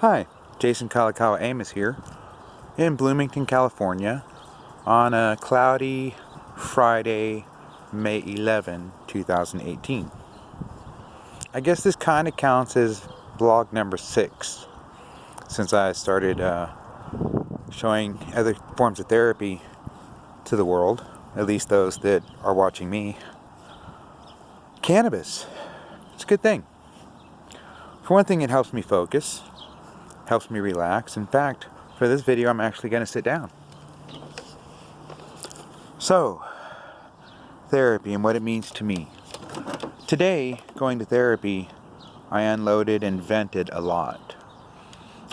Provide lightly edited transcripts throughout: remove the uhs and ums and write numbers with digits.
Hi, Jason Kalakawa Amos here in Bloomington, California on a cloudy Friday, May 11, 2018. I guess this kind of counts as vlog number 6 since I started showing other forms of therapy to the world, at least those that are watching me. Cannabis, it's a good thing. For one thing, it helps me focus. Helps me relax. In fact, for this video, I'm actually going to sit down. So, therapy and what it means to me. Today, going to therapy, I unloaded and vented a lot.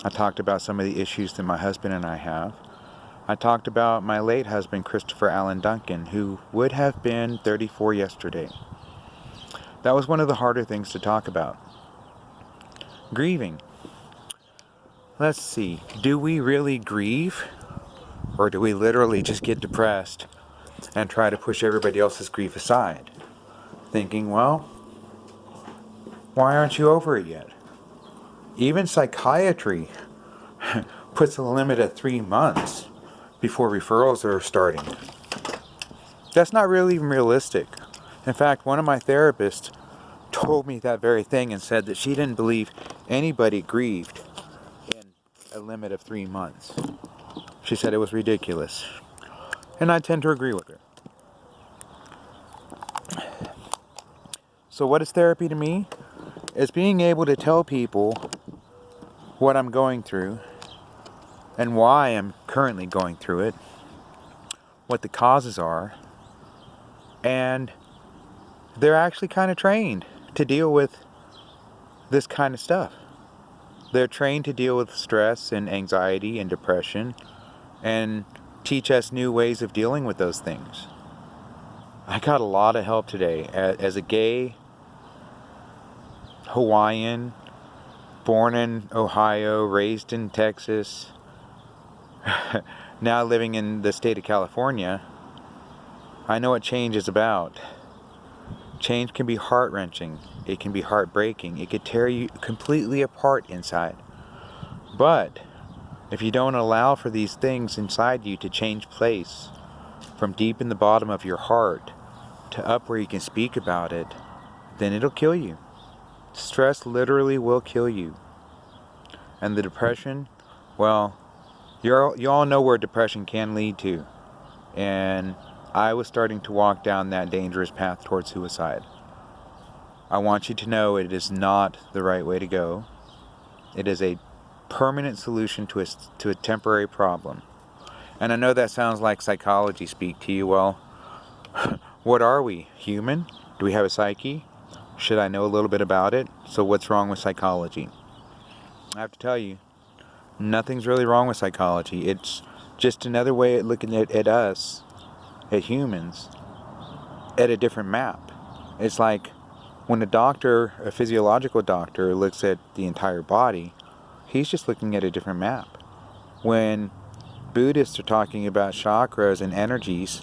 I talked about some of the issues that my husband and I have. I talked about my late husband, Christopher Allen Duncan, who would have been 34 yesterday. That was one of the harder things to talk about. Grieving. Let's see, do we really grieve? Or do we literally just get depressed and try to push everybody else's grief aside? Thinking, well, why aren't you over it yet? Even psychiatry puts a limit at 3 months before referrals are starting. That's not really even realistic. In fact, one of my therapists told me that very thing and said that she didn't believe anybody grieved a limit of 3 months. She said it was ridiculous. And I tend to agree with her. So what is therapy to me? It's being able to tell people what I'm going through and why I'm currently going through it, what the causes are, and they're actually kind of trained to deal with this kind of stuff. They're trained to deal with stress and anxiety and depression and teach us new ways of dealing with those things. I got a lot of help today. As a gay Hawaiian, born in Ohio, raised in Texas, now living in the state of California, I know what change is about. Change can be heart-wrenching. It can be heartbreaking. It could tear you completely apart inside. But if you don't allow for these things inside you to change place from deep in the bottom of your heart to up where you can speak about it, then it'll kill you. Stress literally will kill you. And the depression, well, you all know where depression can lead to. And I was starting to walk down that dangerous path towards suicide. I want you to know it is not the right way to go. It is a permanent solution to a temporary problem. And I know that sounds like psychology speak to you. Well, what are we? Human? Do we have a psyche? Should I know a little bit about it? So what's wrong with psychology? I have to tell you, nothing's really wrong with psychology. It's just another way of looking at us, at humans, at a different map. It's like when a physiological doctor looks at the entire body, he's just looking at a different map. When Buddhists are talking about chakras and energies,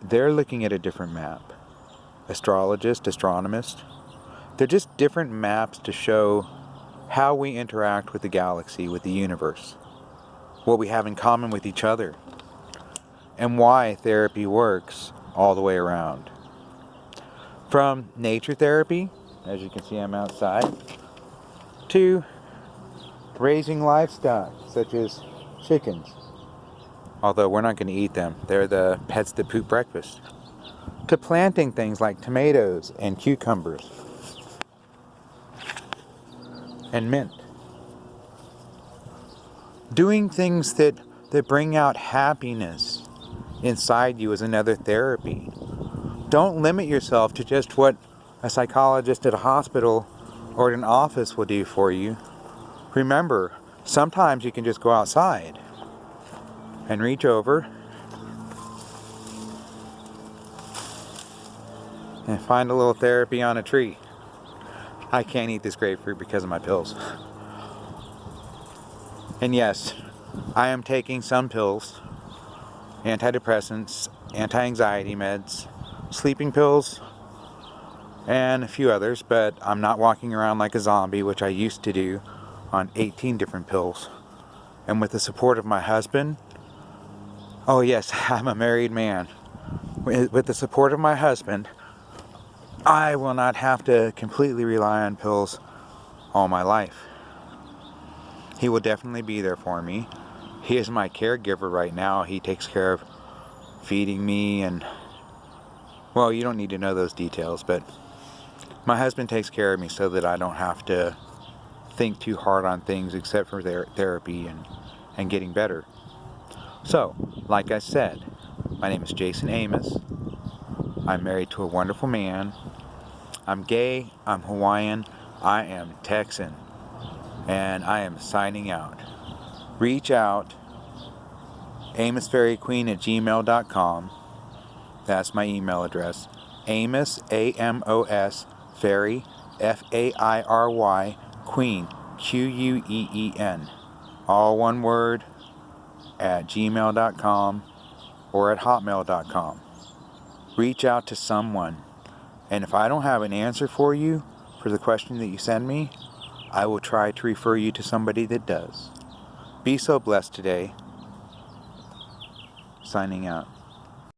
they're looking at a different map. Astrologists, astronomists, they're just different maps to show how we interact with the galaxy, with the universe, what we have in common with each other, and why therapy works all the way around. From nature therapy, as you can see I'm outside, to raising livestock such as chickens. Although we're not going to eat them, they're the pets that poop breakfast. To planting things like tomatoes and cucumbers and mint. Doing things that bring out happiness inside you is another therapy. Don't limit yourself to just what a psychologist at a hospital or at an office will do for you. Remember, sometimes you can just go outside and reach over and find a little therapy on a tree. I can't eat this grapefruit because of my pills. And yes, I am taking some pills, antidepressants, anti-anxiety meds, sleeping pills, and a few others, but I'm not walking around like a zombie, which I used to do on 18 different pills. And with the support of my husband, oh yes, I'm a married man. With the support of my husband, I will not have to completely rely on pills all my life. He will definitely be there for me. He is my caregiver right now. He takes care of feeding me and, well, you don't need to know those details, but my husband takes care of me so that I don't have to think too hard on things except for their therapy and getting better. So, like I said, my name is Jason Amos. I'm married to a wonderful man. I'm gay, I'm Hawaiian, I am Texan, and I am signing out. Reach out, amosfairyqueen@gmail.com. That's my email address. Amos, A-M-O-S, fairy, F-A-I-R-Y, queen, Q-U-E-E-N. All one word, at gmail.com or at hotmail.com. Reach out to someone. And if I don't have an answer for you, for the question that you send me, I will try to refer you to somebody that does. Be so blessed today. Signing out.